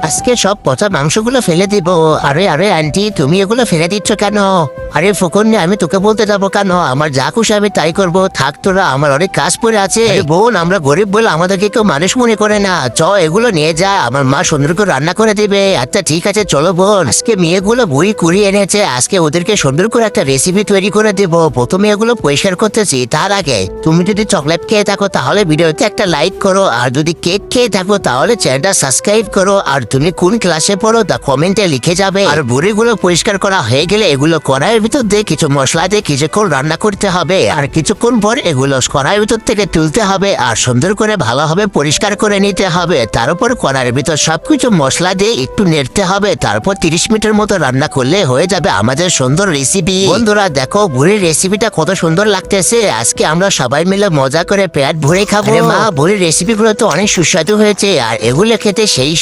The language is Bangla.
আজকে সব পচা মাংসগুলো ফেলে দিব। আরে আরে আন্টি, তুমি এগুলো ফেলে দিচ্ছ কেন? আরে ফকন্নি, আমি তোকে বলতে যাবো কেন? আমার যা খুশি আমি তাই করবো, থাক তোরা, আমার অনেক কাজ পড়ে আছে। আরে বোন, আমরা গরিব বলে আমাদেরকে কেউ মানুষ মনে করে না। চ এগুলো নিয়ে যা, আমার মা সুন্দর করে রান্না করে দিবে। আচ্ছা ঠিক আছে, চলো বোন। আজকে মেয়েগুলো বই কুড়িয়ে এনেছে, আজকে ওদেরকে সুন্দর করে একটা রেসিপি তৈরি করে দেব। প্রথমে এগুলো পরিষ্কার করতেছি, তার আগে তুমি যদি চকলেট খেয়ে থাকো তাহলে ভিডিওতে একটা লাইক করো, আর যদি কেক খেয়ে থাকো তাহলে চ্যানেলটা সাবস্ক্রাইব করো, আর তুমি কোন ক্লাসে পড়ো তা কমেন্টে লিখে যাবে। আর বুড়িগুলো পরিষ্কার করা হয়ে গেলে এগুলো কড়াইয়ের ভিতর দিয়ে কিছু মশলা দিয়ে কিছুক্ষণ রান্না করতে হবে, আর কিছুক্ষণ পর এগুলো কড়াইয়ের ভিতর থেকে তুলতে হবে আর সুন্দর করে ভালোভাবে পরিষ্কার করে নিতে হবে। তার উপর কড়াইয়ের ভিতর সবকিছু মশলা দিয়ে একটু নেড়তে হবে, তারপর 30 মিনিটের মতো রান্না করলে হয়ে যাবে আমাদের সুন্দর রেসিপি। বন্ধুরা দেখো, বুড়ির রেসিপিটা কত সুন্দর লাগতেছে। আজকে আমরা সবাই মিলে মজা করে পেট ভরে খাবো। মা, বুড়ির রেসিপিগুলো তো অনেক সুস্বাদু হয়েছে, আর এগুলো খেতে সেই